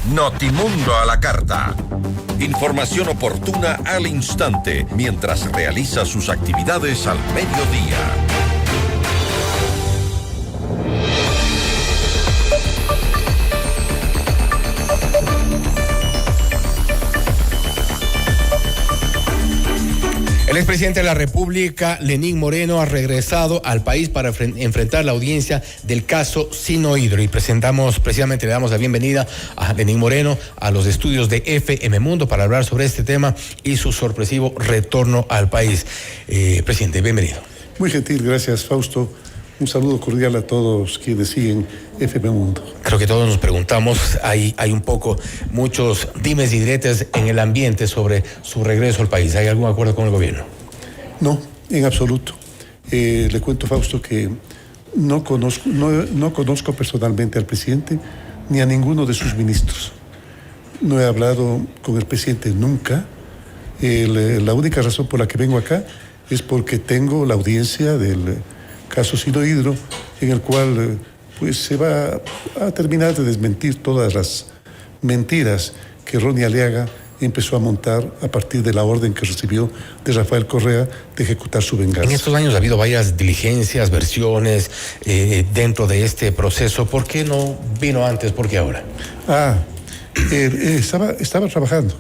Notimundo a la carta. Información oportuna al instante mientras realiza sus actividades al mediodía. El expresidente de la República, Lenín Moreno, ha regresado al país para enfrentar la audiencia del caso Sinohydro. Y precisamente le damos la bienvenida a Lenín Moreno a los estudios de FM Mundo para hablar sobre este tema y su sorpresivo retorno al país. Presidente, bienvenido. Muy gentil, gracias, Fausto. Un saludo cordial a todos quienes siguen FM Mundo. Creo que todos nos preguntamos, hay un poco, muchos dimes y diretes en el ambiente sobre su regreso al país. ¿Hay algún acuerdo con el gobierno? No, en absoluto. Le cuento, Fausto, que no conozco personalmente al presidente ni a ninguno de sus ministros. No he hablado con el presidente nunca. La única razón por la que vengo acá es porque tengo la audiencia del caso Sinohydro, en el cual pues se va a terminar de desmentir todas las mentiras que Ronnie Aliaga empezó a montar a partir de la orden que recibió de Rafael Correa de ejecutar su venganza. En estos años ha habido varias diligencias, versiones dentro de este proceso. ¿Por qué no vino antes? ¿Por qué ahora? Estaba trabajando,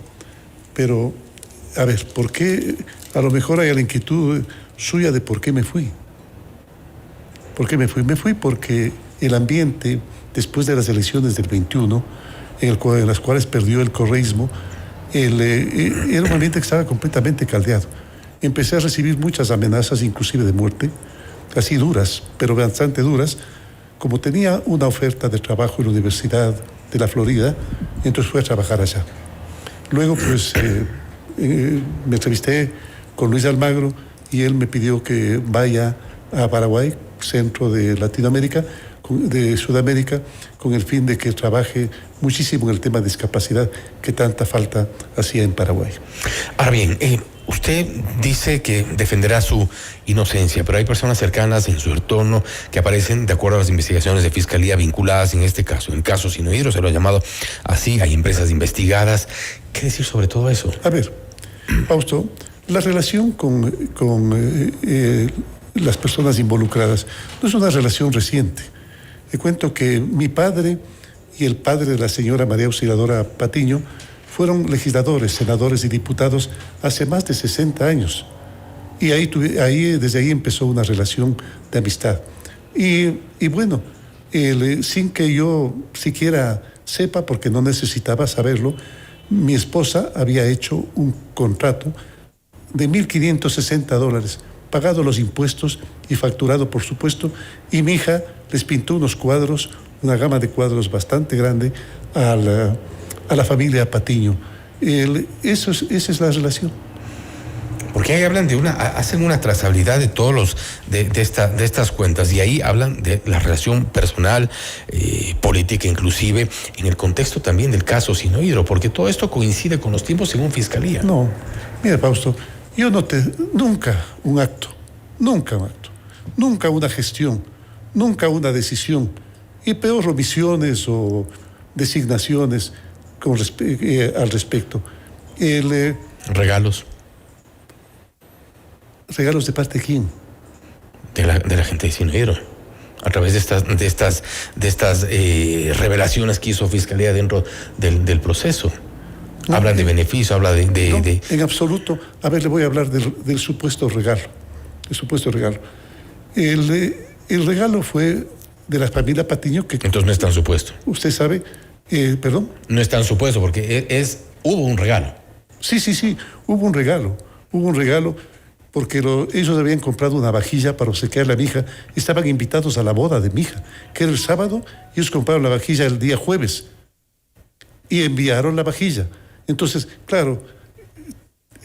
pero a ver, ¿por qué? A lo mejor hay la inquietud suya de por qué me fui. ¿Por qué me fui? Me fui porque el ambiente, después de las elecciones del 21, en las cuales perdió el correísmo, era un ambiente que estaba completamente caldeado. Empecé a recibir muchas amenazas, inclusive de muerte, así duras, pero bastante duras. Como tenía una oferta de trabajo en la Universidad de la Florida, entonces fui a trabajar allá. Luego, pues, me entrevisté con Luis Almagro y él me pidió que vaya a Paraguay, centro de Latinoamérica, de Sudamérica, con el fin de que trabaje muchísimo en el tema de discapacidad que tanta falta hacía en Paraguay. Ahora bien, usted dice que defenderá su inocencia, pero hay personas cercanas en su entorno que aparecen, de acuerdo a las investigaciones de Fiscalía, vinculadas en este caso. En caso Sinohydro se lo ha llamado así, hay empresas investigadas. ¿Qué decir sobre todo eso? A ver, Fausto, la relación con las personas involucradas no es una relación reciente. Le cuento que mi padre y el padre de la señora María Auxiliadora Patiño fueron legisladores, senadores y diputados hace más de 60 años. Y desde ahí empezó una relación de amistad. Y bueno, sin que yo siquiera sepa, porque no necesitaba saberlo, mi esposa había hecho un contrato de $1,560, pagado los impuestos y facturado, por supuesto, y mi hija les pintó unos cuadros, una gama de cuadros bastante grande a la familia Patiño. Esa es la relación. Porque ahí hablan hacen una trazabilidad de todos de estas cuentas, y ahí hablan de la relación personal, política inclusive, en el contexto también del caso Sinohydro, porque todo esto coincide con los tiempos según Fiscalía. No, mira, Fausto, yo nunca un acto, nunca una gestión, nunca una decisión, y peor omisiones o designaciones al respecto. Regalos. ¿Regalos de parte de quién? De la gente de Sinohydro, a través de estas revelaciones que hizo Fiscalía dentro del proceso. No, hablan de beneficio, habla de... No, en absoluto. A ver, le voy a hablar del supuesto regalo. El regalo fue de la familia Patiño que... Entonces no es tan supuesto. Usted sabe, ¿perdón? No es tan supuesto, porque hubo un regalo. Sí, hubo un regalo, porque ellos habían comprado una vajilla para obsequiarle a mi hija. Estaban invitados a la boda de mi hija, que era el sábado, y ellos compraron la vajilla el día jueves y enviaron la vajilla. Entonces, claro,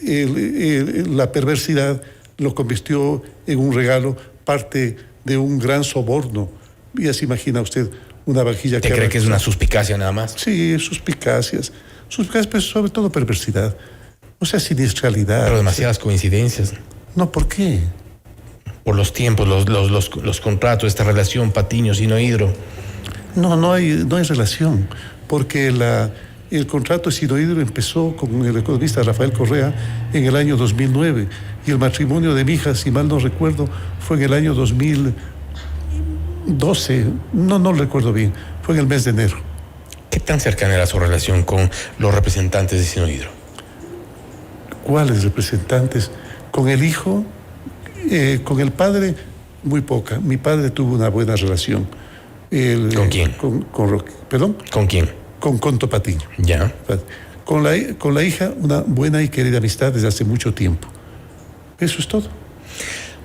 la perversidad lo convirtió en un regalo, parte de un gran soborno. Ya se imagina usted una vajilla que... ¿Te cree que es una suspicacia nada más? Sí, suspicacias, pero sobre todo perversidad. O sea, siniestralidad. Pero demasiadas coincidencias. No, ¿por qué? Por los tiempos, los contratos, esta relación Patiño, Sinohydro. No hay relación. porque el contrato de Sinohydro empezó con el economista Rafael Correa en el año 2009 y el matrimonio de mi hija, si mal no recuerdo, fue en el año 2012, no recuerdo bien, fue en el mes de enero. ¿Qué tan cercana era su relación con los representantes de Sinohydro? ¿Cuáles representantes? Con el hijo, con el padre, muy poca. Mi padre tuvo una buena relación. ¿Con quién? Con Roque. ¿Perdón? ¿Con quién? Con Conto Patiño. Ya. Con la hija, una buena y querida amistad desde hace mucho tiempo. Eso es todo.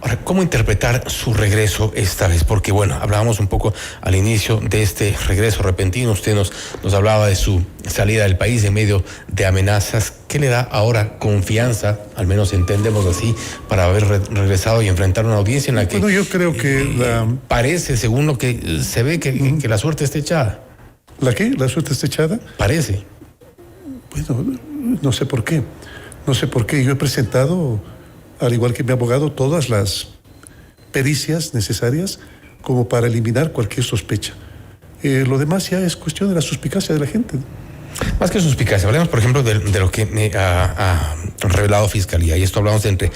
Ahora, ¿cómo interpretar su regreso esta vez? Porque, bueno, hablábamos un poco al inicio de este regreso repentino. Usted nos hablaba de su salida del país en medio de amenazas. ¿Qué le da ahora confianza, al menos entendemos así, para haber regresado y enfrentar una audiencia en la que... Bueno, yo creo que parece, según lo que se ve, que la suerte está echada. ¿La qué? ¿La suerte está echada? Parece. Bueno, no sé por qué. No sé por qué. Yo he presentado, al igual que mi abogado, todas las pericias necesarias como para eliminar cualquier sospecha. Lo demás ya es cuestión de la suspicacia de la gente. Más que suspicacia, hablemos, por ejemplo, de lo que ha revelado Fiscalía. Y esto hablamos de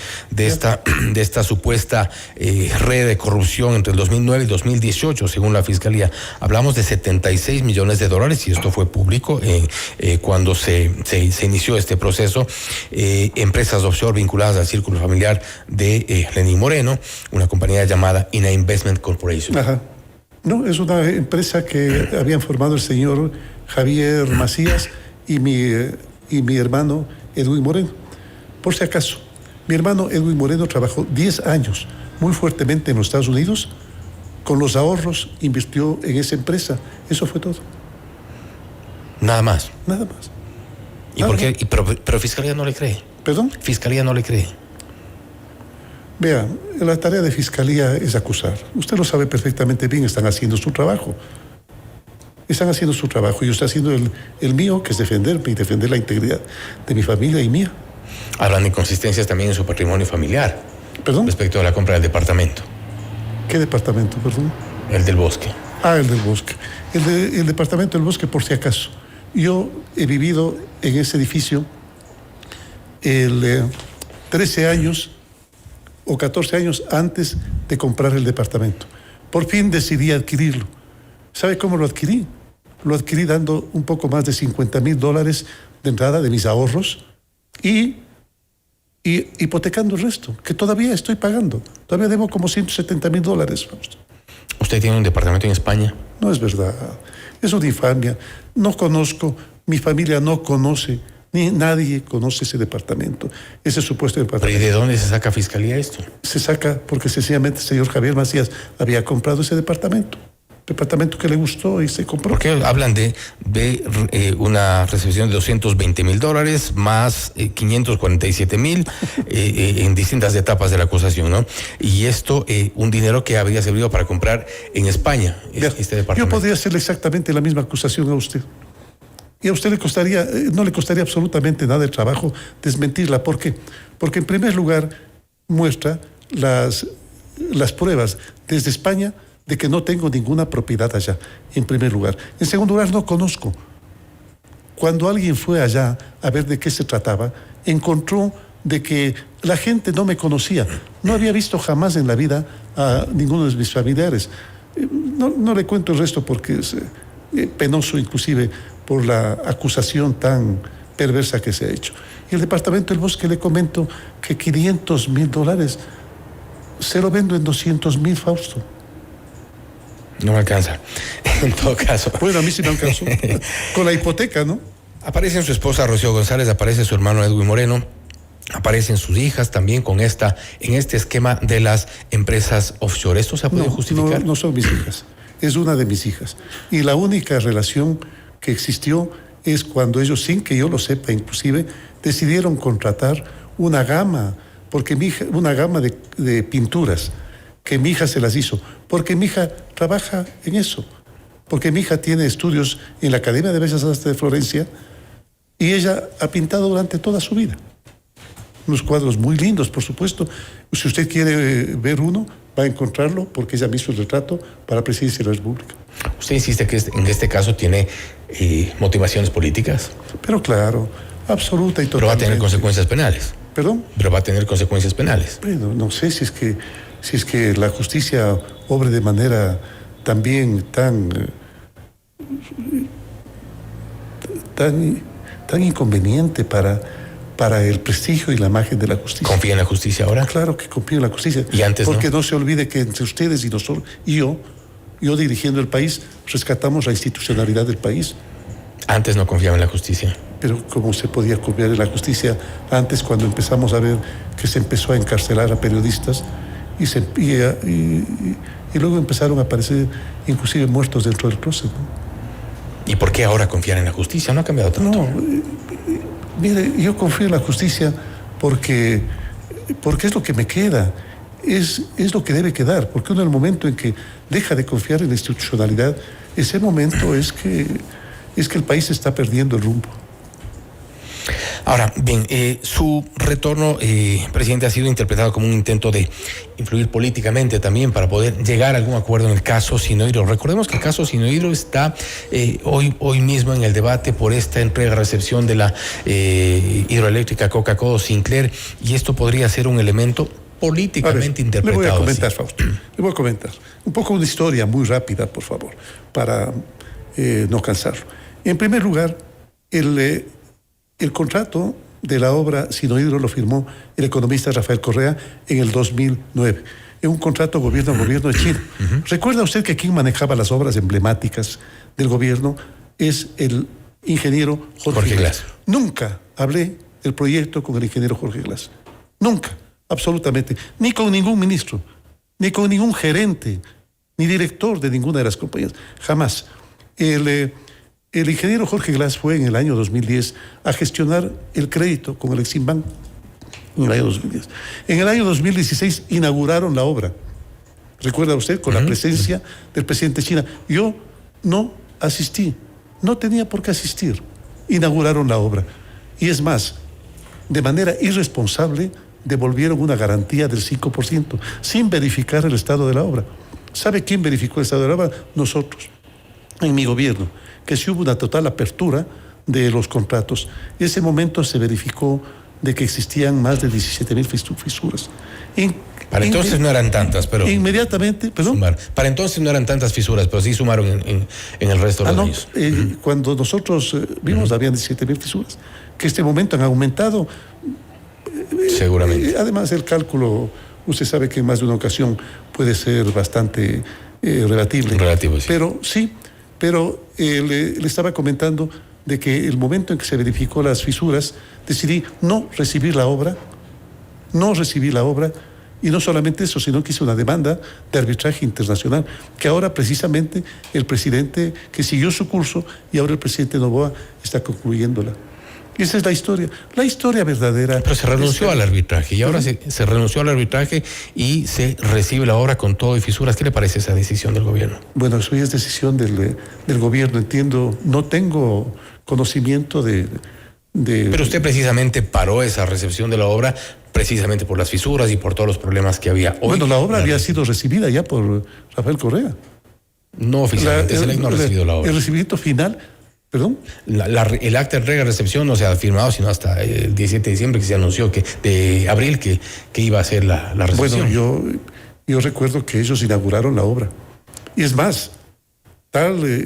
esta supuesta red de corrupción entre el 2009 y 2018, según la Fiscalía. Hablamos de 76 millones de dólares, y esto fue público cuando se inició este proceso. Empresas offshore vinculadas al círculo familiar de Lenín Moreno, una compañía llamada INA Investment Corporation. Ajá. No, es una empresa que habían formado el señor Javier Macías y mi hermano Edwin Moreno. Por si acaso, mi hermano Edwin Moreno trabajó 10 años muy fuertemente en los Estados Unidos. Con los ahorros invirtió en esa empresa. Eso fue todo. Nada más. Nada más. ¿Y por qué? Pero Fiscalía no le cree. ¿Perdón? Fiscalía no le cree. Vea, la tarea de Fiscalía es acusar. Usted lo sabe perfectamente bien, están haciendo su trabajo. Están haciendo su trabajo y yo estoy haciendo el mío, que es defenderme y defender la integridad de mi familia y mía. Hablan de inconsistencias también en su patrimonio familiar. ¿Perdón? Respecto a la compra del departamento. ¿Qué departamento, perdón? El del Bosque. Ah, el del Bosque. El departamento del Bosque, por si acaso. Yo he vivido en ese edificio 13 años o 14 años antes de comprar el departamento. Por fin decidí adquirirlo. ¿Sabe cómo lo adquirí? Lo adquirí dando un poco más de $50,000 de entrada de mis ahorros y hipotecando el resto, que todavía estoy pagando. Todavía debo como $170,000. ¿Usted tiene un departamento en España? No es verdad. Es una infamia. No conozco, mi familia no conoce, ni nadie conoce ese departamento, ese supuesto departamento. ¿Pero y de dónde se saca Fiscalía esto? Se saca porque sencillamente el señor Javier Macías había comprado ese departamento que le gustó y se compró. ¿Por qué hablan de una recepción de $220,000 más 547,000 en distintas etapas de la acusación, ¿no? Y esto, un dinero que habría servido para comprar en España este departamento. Yo podría hacerle exactamente la misma acusación a usted. Y a usted no le costaría absolutamente nada el trabajo desmentirla. ¿Por qué? Porque en primer lugar muestra las pruebas desde España de que no tengo ninguna propiedad allá, en primer lugar. En segundo lugar, no conozco. Cuando alguien fue allá a ver de qué se trataba, encontró de que la gente no me conocía. No había visto jamás en la vida a ninguno de mis familiares. No le cuento el resto porque es penoso, inclusive por la acusación tan perversa que se ha hecho. Y el departamento del Bosque, le comento que $500,000 se lo vendo en 200,000, Fausto. No me alcanza. En todo caso. Bueno, a mí sí me alcanzó. Con la hipoteca, ¿no? Aparece su esposa Rocío González, aparece su hermano Edwin Moreno, aparecen sus hijas también en este esquema de las empresas offshore. ¿Esto se ha podido justificar? No son mis hijas. Es una de mis hijas. Y la única relación que existió es cuando ellos, sin que yo lo sepa inclusive, decidieron contratar una gama, una gama de pinturas que mi hija se las hizo, porque mi hija trabaja en eso, porque mi hija tiene estudios en la Academia de Bellas Artes de Florencia y ella ha pintado durante toda su vida. Unos cuadros muy lindos, por supuesto. Si usted quiere ver uno, va a encontrarlo porque ella me hizo el retrato para Presidencia de la República. Usted insiste que en este caso tiene motivaciones políticas. Pero claro, absoluta y totalmente. Pero va a tener consecuencias penales. ¿Perdón? Pero va a tener consecuencias penales. Bueno, no sé si es que la justicia obre de manera también tan inconveniente para el prestigio y la imagen de la justicia. ¿Confía en la justicia ahora? Claro que confío en la justicia. ¿Y antes porque no? No se olvide que entre ustedes y nosotros, y yo dirigiendo el país, rescatamos la institucionalidad del país. Antes no confiaba en la justicia. Pero ¿cómo se podía confiar en la justicia antes, cuando empezamos a ver que se empezó a encarcelar a periodistas y luego empezaron a aparecer inclusive muertos dentro del closet, ¿no? ¿Y por qué ahora confiar en la justicia? No ha cambiado tanto. No, mire, yo confío en la justicia porque es lo que me queda, es lo que debe quedar, porque uno, en el momento en que deja de confiar en la institucionalidad, ese momento es que el país está perdiendo el rumbo. Ahora, bien, su retorno, presidente, ha sido interpretado como un intento de influir políticamente también para poder llegar a algún acuerdo en el caso Sinohydro. Recordemos que el caso Sinohydro está hoy mismo en el debate por esta entrega-recepción de la hidroeléctrica Coca-Cola Sinclair, y esto podría ser un elemento políticamente interpretado. Le voy a comentar, así. Fausto, le voy a comentar un poco una historia muy rápida, por favor, para no cansarlo. En primer lugar, el contrato de la obra Sinohydro lo firmó el economista Rafael Correa en el 2009. Es un contrato gobierno a gobierno de China. ¿Recuerda usted que quien manejaba las obras emblemáticas del gobierno es el ingeniero Jorge Glass? Nunca hablé del proyecto con el ingeniero Jorge Glass. Nunca, absolutamente. Ni con ningún ministro, ni con ningún gerente, ni director de ninguna de las compañías. Jamás. El ingeniero Jorge Glass fue en el año 2010 a gestionar el crédito con el Eximbank. En el año 2010. En el año 2016 inauguraron la obra. ¿Recuerda usted? Con la presencia del presidente de China. Yo no asistí. No tenía por qué asistir. Inauguraron la obra. Y es más, de manera irresponsable, devolvieron una garantía del 5%, sin verificar el estado de la obra. ¿Sabe quién verificó el estado de la obra? Nosotros, en mi gobierno, que sí hubo una total apertura de los contratos. En ese momento se verificó de que existían más de 17,000 fisuras. Para entonces no eran tantas, pero... Inmediatamente, perdón. Para entonces no eran tantas fisuras, pero sí sumaron en el resto de los años. Cuando nosotros vimos, habían 17,000 fisuras, que en este momento han aumentado. Seguramente. Además, el cálculo, usted sabe que en más de una ocasión puede ser bastante relativo, sí. Pero le estaba comentando de que el momento en que se verificó las fisuras, decidí no recibir la obra, y no solamente eso, sino que hice una demanda de arbitraje internacional, que ahora precisamente el presidente, que siguió su curso, y ahora el presidente Noboa está concluyéndola. Esa es la historia verdadera. Pero se renunció al arbitraje, y ahora se renunció al arbitraje y se recibe la obra con todo y fisuras. ¿Qué le parece esa decisión del gobierno? Bueno, eso ya es decisión del gobierno, entiendo. No tengo conocimiento de... Pero usted precisamente paró esa recepción de la obra precisamente por las fisuras y por todos los problemas que había hoy. Bueno, la obra había sido recibida ya por Rafael Correa. No oficialmente, SELEC no ha recibido la obra. El recibimiento final... ¿Perdón? El acta de entrega-recepción no se ha firmado sino hasta el 17 de diciembre, que se anunció de abril que iba a ser la recepción. Bueno, yo recuerdo que ellos inauguraron la obra. Y es más,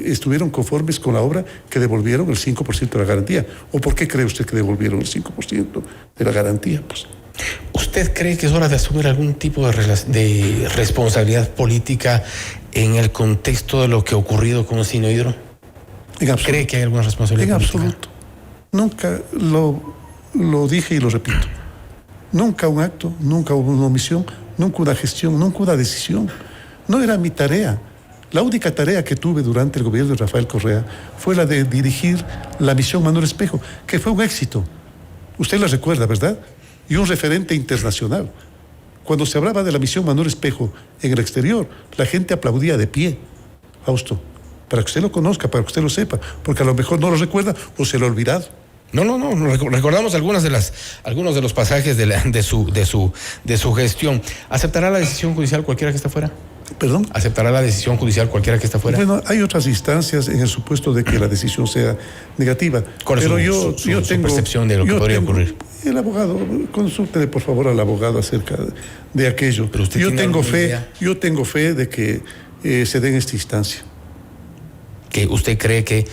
estuvieron conformes con la obra que devolvieron el 5% de la garantía. ¿O por qué cree usted que devolvieron el 5% de la garantía? Pues, ¿usted cree que es hora de asumir algún tipo de responsabilidad política en el contexto de lo que ha ocurrido con Sinohydro? ¿Cree que hay alguna responsabilidad política? En absoluto. Nunca lo dije y lo repito. Nunca un acto, nunca hubo una omisión, nunca una gestión, nunca una decisión. No era mi tarea. La única tarea que tuve durante el gobierno de Rafael Correa fue la de dirigir la misión Manuel Espejo, que fue un éxito. Usted la recuerda, ¿verdad? Y un referente internacional. Cuando se hablaba de la misión Manuel Espejo en el exterior, la gente aplaudía de pie. Fausto, para que usted lo conozca, para que usted lo sepa, porque a lo mejor no lo recuerda o se lo ha olvidado. No, recordamos algunos de los pasajes de su gestión. ¿Aceptará la decisión judicial cualquiera que esté fuera? ¿Perdón? ¿Aceptará la decisión judicial cualquiera que está fuera? Bueno, hay otras instancias en el supuesto de que la decisión sea negativa. ¿Cuál es su percepción de lo que podría ocurrir? El abogado, consúltele por favor al abogado acerca de aquello. Pero usted yo tengo fe de que se dé en esta instancia. ¿Que usted cree que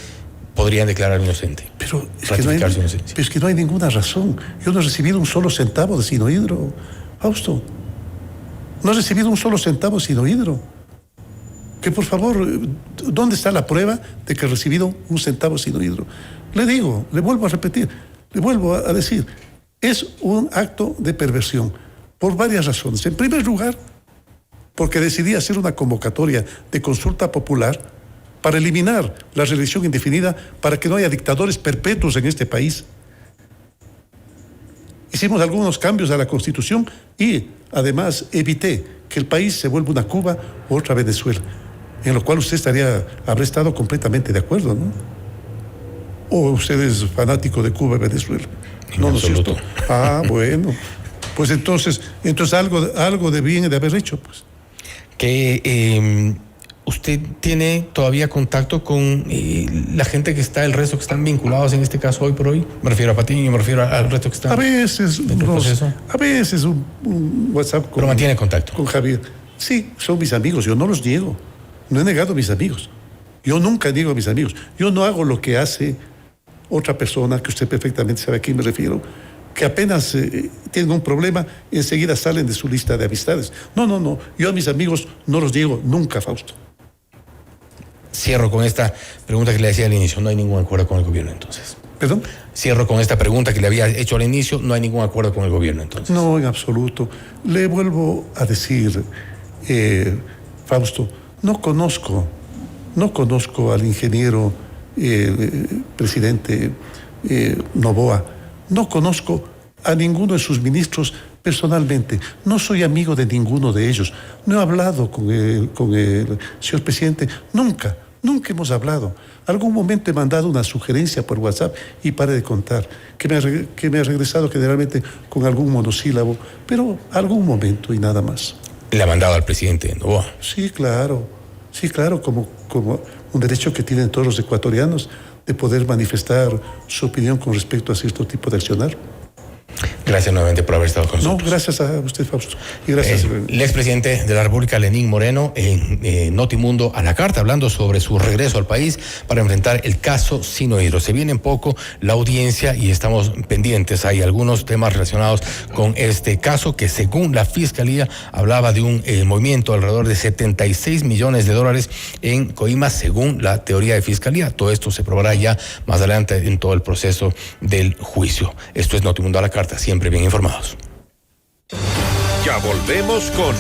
podrían declarar inocente? Pero es que no hay ninguna razón. Yo no he recibido un solo centavo de Sinohidro, Fausto. No he recibido un solo centavo de Sinohidro. Que por favor, ¿dónde está la prueba de que he recibido un centavo de Sinohidro? Le digo, le vuelvo a repetir, le vuelvo a decir, es un acto de perversión por varias razones. En primer lugar, porque decidí hacer una convocatoria de consulta popular para eliminar la reelección indefinida, para que no haya dictadores perpetuos en este país. Hicimos algunos cambios a la Constitución y además evité que el país se vuelva una Cuba u otra Venezuela, en lo cual usted habrá estado completamente de acuerdo, ¿no? ¿O usted es fanático de Cuba y Venezuela? No, ¿no es cierto? Ah, bueno. Pues entonces algo de bien de haber hecho, pues. Que ¿usted tiene todavía contacto con la gente que está, el resto que están vinculados en este caso hoy por hoy? Me refiero a Patiño y me refiero al resto que están. A veces un WhatsApp pero mantiene contacto con Javier. Sí, son mis amigos, yo no los niego. No he negado a mis amigos. Yo nunca niego a mis amigos. Yo no hago lo que hace otra persona, que usted perfectamente sabe a quién me refiero, que apenas tienen un problema, enseguida salen de su lista de amistades. No. Yo a mis amigos no los niego nunca, Fausto. Cierro con esta pregunta que le decía al inicio. No hay ningún acuerdo con el gobierno, entonces. ¿Perdón? Cierro con esta pregunta que le había hecho al inicio. No hay ningún acuerdo con el gobierno, entonces. No, en absoluto. Le vuelvo a decir, Fausto, no conozco al ingeniero presidente Noboa. No conozco a ninguno de sus ministros personalmente. No soy amigo de ninguno de ellos. No he hablado con el señor presidente. Nunca hemos hablado. Algún momento he mandado una sugerencia por WhatsApp y paré de contar, que me ha regresado generalmente con algún monosílabo, pero algún momento y nada más. ¿Le ha mandado al presidente Noboa? Sí, claro, como un derecho que tienen todos los ecuatorianos de poder manifestar su opinión con respecto a cierto tipo de accionar. Gracias nuevamente por haber estado con nosotros. No, gracias a usted, Fausto. Y gracias. El expresidente de la República, Lenín Moreno, en Notimundo a la carta, hablando sobre su regreso al país para enfrentar el caso Sinohidro. Se viene en poco la audiencia y estamos pendientes. Hay algunos temas relacionados con este caso que, según la Fiscalía, hablaba de un movimiento alrededor de 76 millones de dólares en coimas, según la teoría de Fiscalía. Todo esto se probará ya más adelante en todo el proceso del juicio. Esto es Notimundo a la carta, siempre bien informados. Ya volvemos con